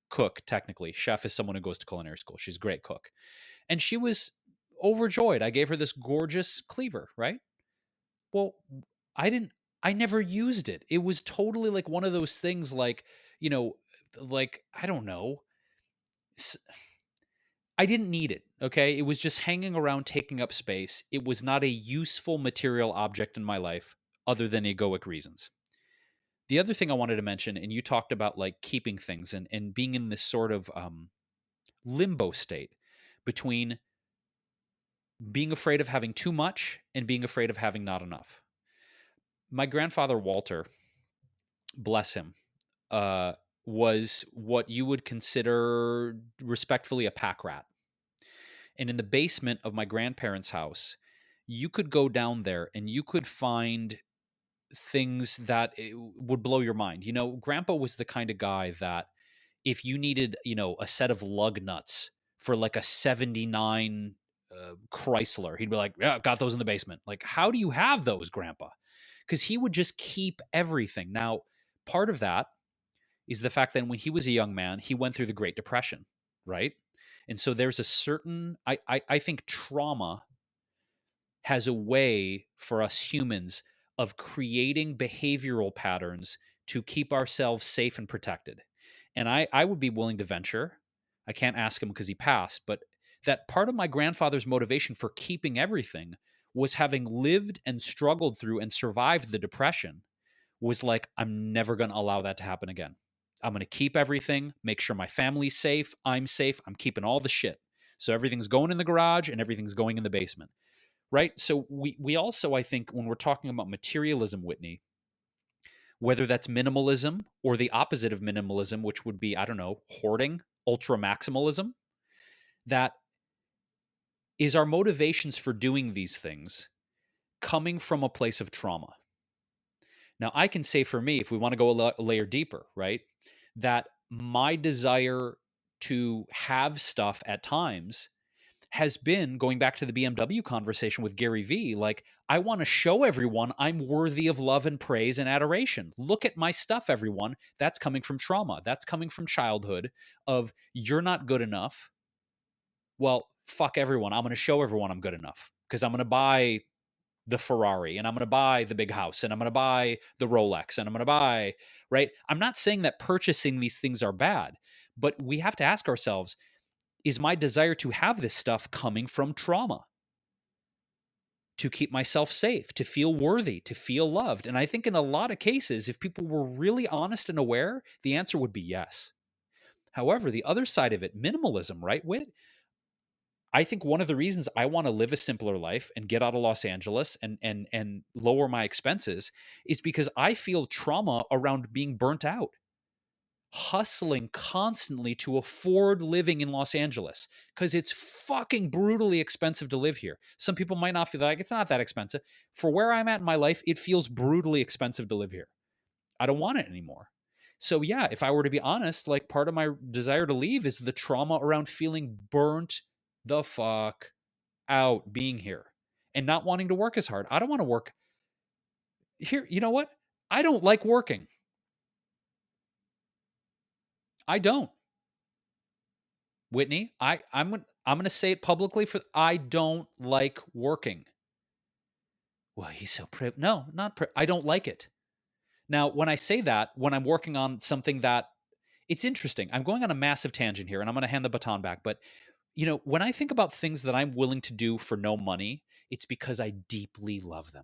Cook, technically. Chef is someone who goes to culinary school. She's a great cook. And she was overjoyed. I gave her this gorgeous cleaver, right? Well, I never used it. It was totally like one of those things, like, you know, like, I don't know. I didn't need it. Okay. It was just hanging around, taking up space. It was not a useful material object in my life, other than egoic reasons. The other thing I wanted to mention, and you talked about like keeping things and being in this sort of limbo state between being afraid of having too much and being afraid of having not enough. My grandfather, Walter, bless him, uh, was what you would consider respectfully a pack rat. And in the basement of my grandparents' house, you could go down there and you could find things that would blow your mind. Grandpa was the kind of guy that if you needed, a set of lug nuts for like a 79 Chrysler, he'd be like, yeah, got those in the basement. Like, how do you have those, Grandpa? Because he would just keep everything. Now, part of that is the fact that when he was a young man, he went through the Great Depression, right? And so there's a certain, I think trauma has a way for us humans of creating behavioral patterns to keep ourselves safe and protected. And I would be willing to venture, I can't ask him because he passed, but that part of my grandfather's motivation for keeping everything was having lived and struggled through and survived the Depression, was like, I'm never going to allow that to happen again. I'm going to keep everything, make sure my family's safe, I'm safe, I'm keeping all the shit. So everything's going in the garage and everything's going in the basement. Right? So we also, I think, when we're talking about materialism, Whitney, whether that's minimalism or the opposite of minimalism, which would be, I don't know, hoarding, ultra maximalism, that is our motivations for doing these things coming from a place of trauma. Now, I can say for me, if we want to go a layer deeper, right, that my desire to have stuff at times has been, going back to the BMW conversation with Gary Vee, like, I want to show everyone I'm worthy of love and praise and adoration. Look at my stuff, everyone. That's coming from trauma. That's coming from childhood of, you're not good enough. Well, fuck everyone. I'm going to show everyone I'm good enough because I'm going to buy the Ferrari and I'm going to buy the big house and I'm going to buy the Rolex and I'm going to buy, right? I'm not saying that purchasing these things are bad, but we have to ask ourselves, is my desire to have this stuff coming from trauma? To keep myself safe, to feel worthy, to feel loved? And I think in a lot of cases, if people were really honest and aware, the answer would be yes. However, the other side of it, minimalism, right, Whit? I think one of the reasons I want to live a simpler life and get out of Los Angeles and lower my expenses is because I feel trauma around being burnt out, hustling constantly to afford living in Los Angeles because it's fucking brutally expensive to live here. Some people might not feel like it's not that expensive. For where I'm at in my life, it feels brutally expensive to live here. I don't want it anymore. So yeah, if I were to be honest, like, part of my desire to leave is the trauma around feeling burnt the fuck out being here and not wanting to work as hard. I don't want to work here. You know what? I don't like working. I don't. Whitney, I'm going to say it publicly, for I don't like working. Well, he's so no, not I don't like it. Now, when I say that, when I'm working on something that, it's interesting. I'm going on a massive tangent here and I'm going to hand the baton back, but when I think about things that I'm willing to do for no money, it's because I deeply love them.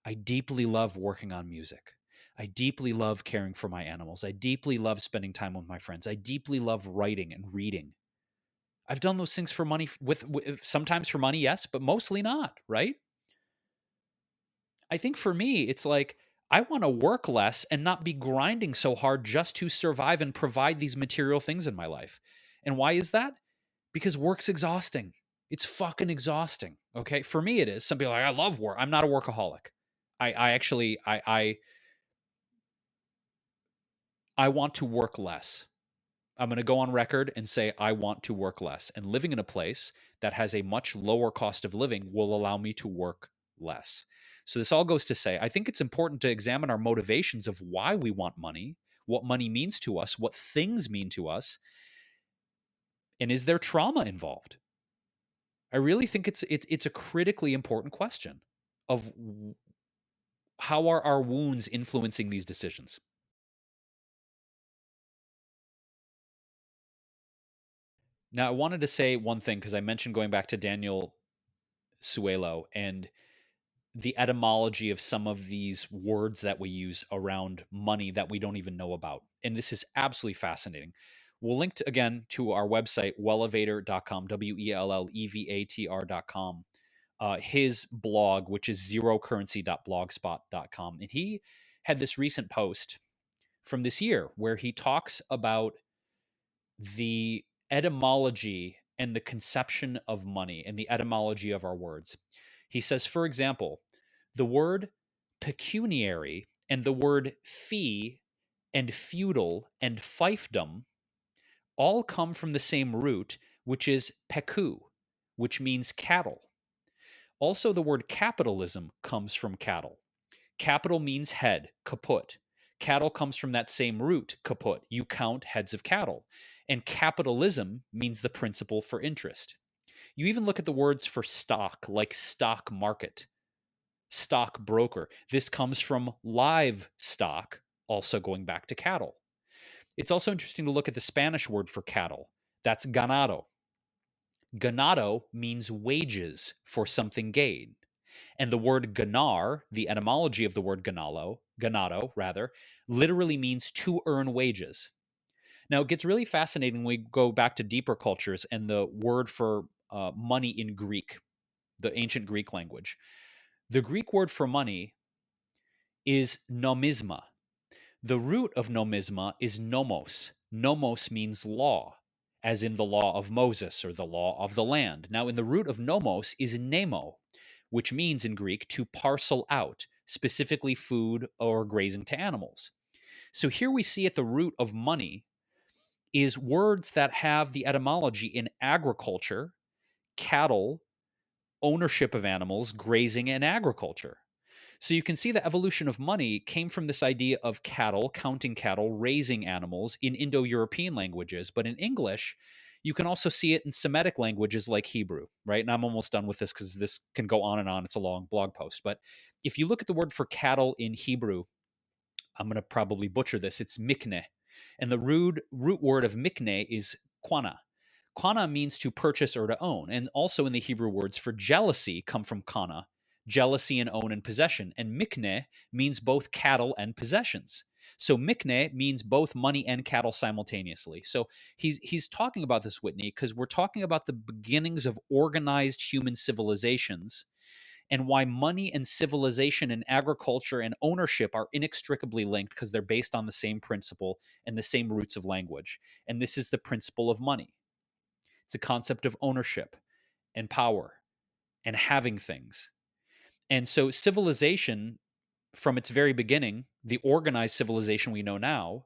I deeply love working on music. I deeply love caring for my animals. I deeply love spending time with my friends. I deeply love writing and reading. I've done those things for money, with sometimes for money, yes, but mostly not, right? I think for me, it's like, I want to work less and not be grinding so hard just to survive and provide these material things in my life. And why is that? Because work's exhausting. It's fucking exhausting. Okay. For me, it is. Some people are like, I love work. I'm not a workaholic. I actually, I want to work less. I'm going to go on record and say I want to work less. And living in a place that has a much lower cost of living will allow me to work less. So this all goes to say, I think it's important to examine our motivations of why we want money, what money means to us, what things mean to us, and is there trauma involved? I really think it's a critically important question of how are our wounds influencing these decisions. Now, I wanted to say one thing because I mentioned going back to Daniel Suelo and the etymology of some of these words that we use around money that we don't even know about. And this is absolutely fascinating. We'll link again to our website, wellevatr.com, WELLEVATR.com, his blog, which is zerocurrency.blogspot.com. And he had this recent post from this year where he talks about the etymology and the conception of money and the etymology of our words. He says, for example, the word pecuniary and the word fee and feudal and fiefdom all come from the same root, which is pecu, which means cattle. Also, the word capitalism comes from cattle. Capital means head, kaput. Cattle comes from that same root, kaput. You count heads of cattle. And capitalism means the principle for interest. You even look at the words for stock, like stock market, stock broker. This comes from live stock, also going back to cattle. It's also interesting to look at the Spanish word for cattle. That's ganado. Ganado means wages for something gained. And the word ganar, the etymology of the word ganado rather, literally means to earn wages. Now, it gets really fascinating when we go back to deeper cultures and the word for money in Greek, the ancient Greek language. The Greek word for money is nomisma. The root of nomisma is nomos. Nomos means law, as in the law of Moses or the law of the land. Now, in the root of nomos is nemo, which means in Greek to parcel out, specifically food or grazing to animals. So here we see at the root of money is words that have the etymology in agriculture, cattle, ownership of animals, grazing, and agriculture. So you can see the evolution of money came from this idea of cattle, counting cattle, raising animals in Indo-European languages. But in English, you can also see it in Semitic languages like Hebrew, right? And I'm almost done with this because this can go on and on. It's a long blog post. But if you look at the word for cattle in Hebrew, I'm going to probably butcher this. It's mikne. And the root word of mikne is quana. Kana means to purchase or to own. And also in the Hebrew words for jealousy come from kana, jealousy and own and possession. And mikne means both cattle and possessions. So mikne means both money and cattle simultaneously. So he's talking about this, Whitney, because we're talking about the beginnings of organized human civilizations and why money and civilization and agriculture and ownership are inextricably linked because they're based on the same principle and the same roots of language. And this is the principle of money. It's a concept of ownership and power and having things. And so civilization, from its very beginning, the organized civilization we know now,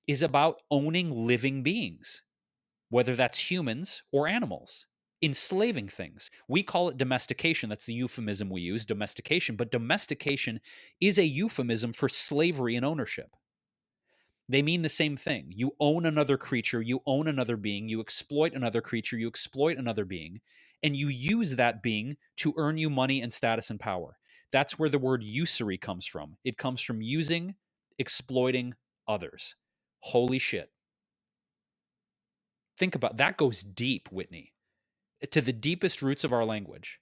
is about owning living beings, whether that's humans or animals, enslaving things. We call it domestication. That's the euphemism we use, domestication. But domestication is a euphemism for slavery and ownership. They mean the same thing. You own another creature, you own another being, you exploit another creature, you exploit another being, and you use that being to earn you money and status and power. That's where the word usury comes from. It comes from using, exploiting others. Holy shit. Think about that, goes deep, Whitney, to the deepest roots of our language.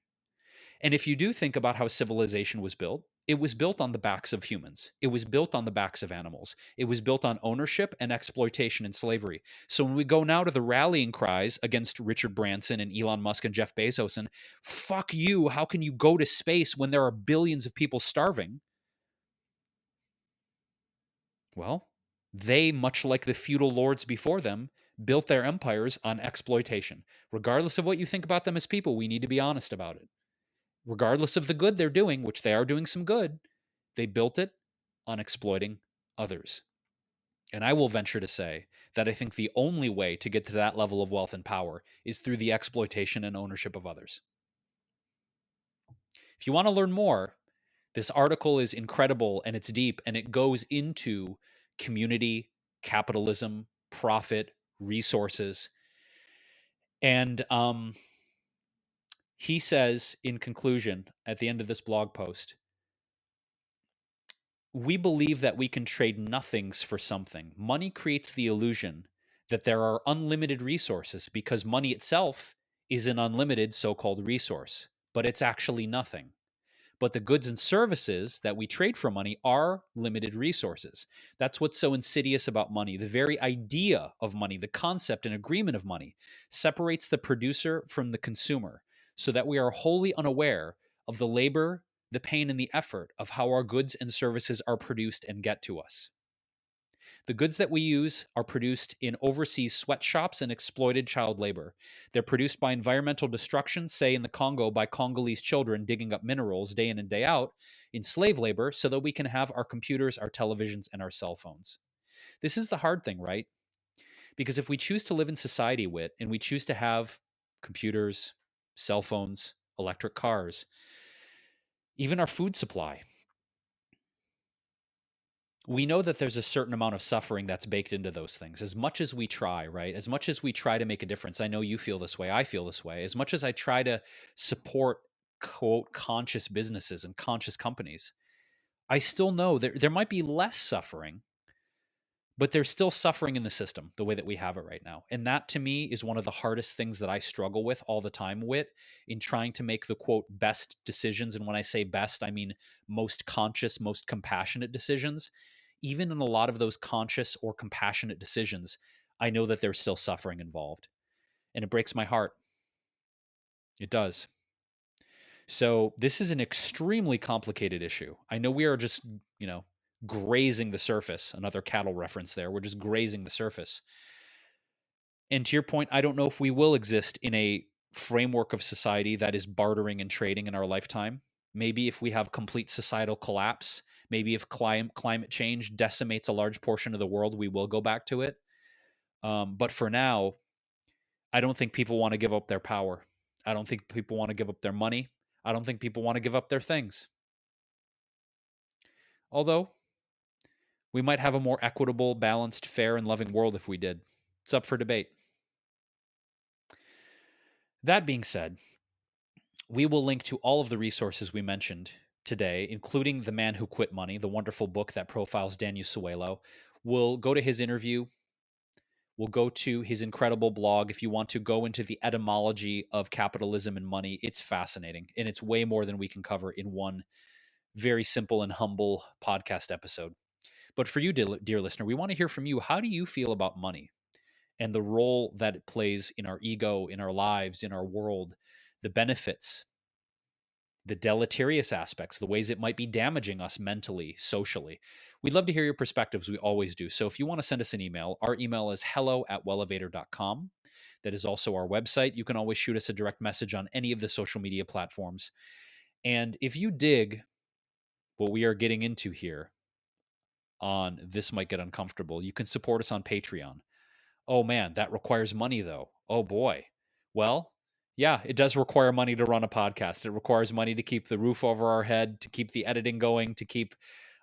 And if you do think about how civilization was built, it was built on the backs of humans. It was built on the backs of animals. It was built on ownership and exploitation and slavery. So when we go now to the rallying cries against Richard Branson and Elon Musk and Jeff Bezos and fuck you, how can you go to space when there are billions of people starving? Well, they, much like the feudal lords before them, built their empires on exploitation. Regardless of what you think about them as people, we need to be honest about it. Regardless of the good they're doing, which they are doing some good, they built it on exploiting others. And I will venture to say that I think the only way to get to that level of wealth and power is through the exploitation and ownership of others. If you want to learn more, this article is incredible and it's deep and it goes into community, capitalism, profit, resources. And he says in conclusion at the end of this blog post, we believe that we can trade nothings for something. Money creates the illusion that there are unlimited resources because money itself is an unlimited so-called resource, but it's actually nothing. But the goods and services that we trade for money are limited resources. That's what's so insidious about money. The very idea of money, the concept and agreement of money, separates the producer from the consumer so that we are wholly unaware of the labor, the pain, and the effort of how our goods and services are produced and get to us. The goods that we use are produced in overseas sweatshops and exploited child labor. They're produced by environmental destruction, say in the Congo by Congolese children digging up minerals day in and day out in slave labor so that we can have our computers, our televisions, and our cell phones. This is the hard thing, right? Because if we choose to live in society with and we choose to have computers, cell phones, electric cars, even our food supply, we know that there's a certain amount of suffering that's baked into those things. As much as we try, right? As much as we try to make a difference, I know you feel this way, I feel this way. As much as I try to support quote conscious businesses and conscious companies, I still know there might be less suffering, but there's still suffering in the system the way that we have it right now. And that to me is one of the hardest things that I struggle with all the time with in trying to make the quote best decisions. And when I say best, I mean most conscious, most compassionate decisions. Even in a lot of those conscious or compassionate decisions, I know that there's still suffering involved. And it breaks my heart. It does. So this is an extremely complicated issue. I know we are just, grazing the surface. Another cattle reference there. We're just grazing the surface. And to your point, I don't know if we will exist in a framework of society that is bartering and trading in our lifetime. Maybe if we have complete societal collapse, maybe if climate change decimates a large portion of the world, we will go back to it. But for now, I don't think people want to give up their power. I don't think people want to give up their money. I don't think people want to give up their things. Although, we might have a more equitable, balanced, fair, and loving world if we did. It's up for debate. That being said, we will link to all of the resources we mentioned today, including The Man Who Quit Money, the wonderful book that profiles Daniel Suelo. We'll go to his interview. We'll go to his incredible blog. If you want to go into the etymology of capitalism and money, it's fascinating. And it's way more than we can cover in one very simple and humble podcast episode. But for you, dear listener, we want to hear from you. How do you feel about money and the role that it plays in our ego, in our lives, in our world, the benefits, the deleterious aspects, the ways it might be damaging us mentally, socially? We'd love to hear your perspectives. We always do. So if you want to send us an email, our email is hello@wellevator.com. That is also our website. You can always shoot us a direct message on any of the social media platforms. And if you dig what we are getting into here on This Might Get Uncomfortable, you can support us on Patreon. Oh man, that requires money though. Oh boy. Well, yeah, it does require money to run a podcast. It requires money to keep the roof over our head, to keep the editing going, to keep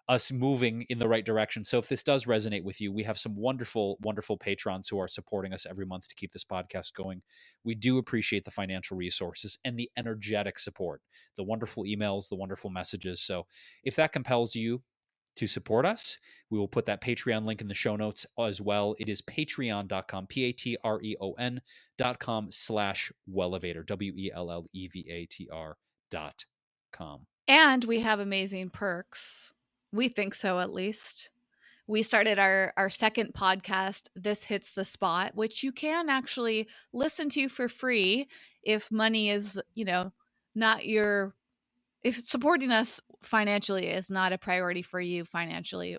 us moving in the right direction. So if this does resonate with you, we have some wonderful, wonderful patrons who are supporting us every month to keep this podcast going. We do appreciate the financial resources and the energetic support, the wonderful emails, the wonderful messages. So if that compels you to support us, we will put that Patreon link in the show notes as well. It is patreon.com, patreon.com/wellevator, WELLEVATR.com. And we have amazing perks. We think so, at least. We started our second podcast, This Hits the Spot, which you can actually listen to for free if money is, not your, if supporting us financially is not a priority for you financially.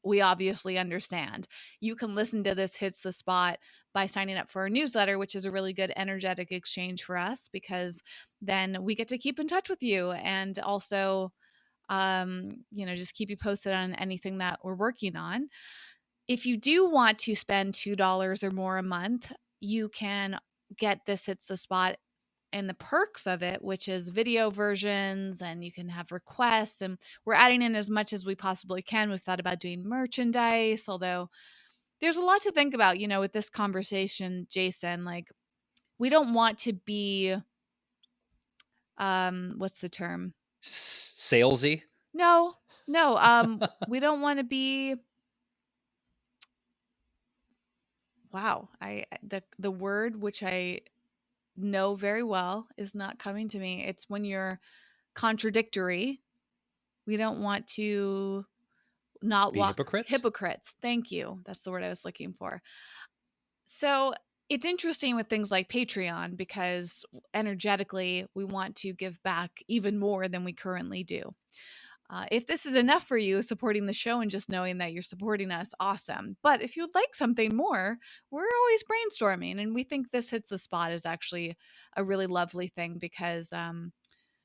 We obviously understand. You can listen to This Hits the Spot by signing up for our newsletter, which is a really good energetic exchange for us, because then we get to keep in touch with you and also just keep you posted on anything that we're working on. If you do want to spend $2 or more a month, you can get This Hits the Spot and the perks of it, which is video versions, and you can have requests, and we're adding in as much as we possibly can. We've thought about doing merchandise, although there's a lot to think about, with this conversation, Jason. Like, we don't want to be, what's the term? Salesy? No, we don't want to be, wow, the word which I know very well is not coming to me. It's when you're contradictory. We don't want to not Be walk hypocrites? hypocrites. Thank you. That's the word I was looking for. So it's interesting with things like Patreon because energetically we want to give back even more than we currently do. If this is enough for you, supporting the show and just knowing that you're supporting us, awesome. But if you'd like something more, we're always brainstorming. And we think This Hits the Spot is actually a really lovely thing because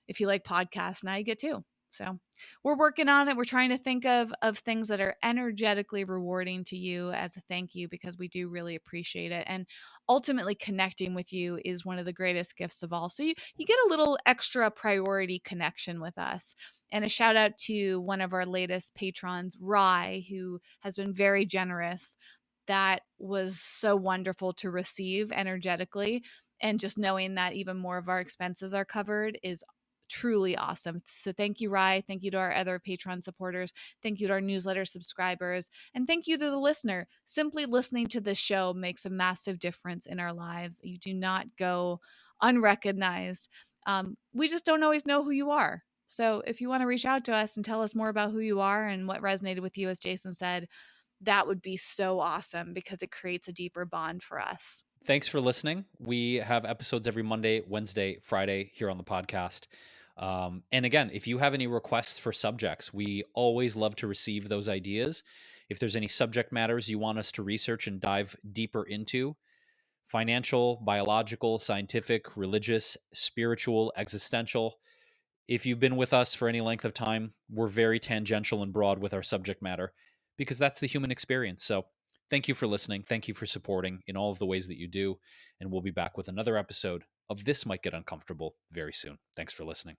if you like podcasts, now you get two. So we're working on it. We're trying to think of things that are energetically rewarding to you as a thank you, because we do really appreciate it. And ultimately connecting with you is one of the greatest gifts of all. So you get a little extra priority connection with us. And a shout out to one of our latest patrons, Rye, who has been very generous. That was so wonderful to receive energetically. And just knowing that even more of our expenses are covered is truly awesome. So thank you, Rye. Thank you to our other Patreon supporters. Thank you to our newsletter subscribers. And thank you to the listener. Simply listening to this show makes a massive difference in our lives. You do not go unrecognized. We just don't always know who you are. So if you want to reach out to us and tell us more about who you are and what resonated with you, as Jason said, that would be so awesome, because it creates a deeper bond for us. Thanks for listening. We have episodes every Monday, Wednesday, Friday here on the podcast. And again, if you have any requests for subjects, we always love to receive those ideas. If there's any subject matters you want us to research and dive deeper into, financial, biological, scientific, religious, spiritual, existential, if you've been with us for any length of time, we're very tangential and broad with our subject matter, because that's the human experience. So thank you for listening. Thank you for supporting in all of the ways that you do. And we'll be back with another episode of This Might Get Uncomfortable very soon. Thanks for listening.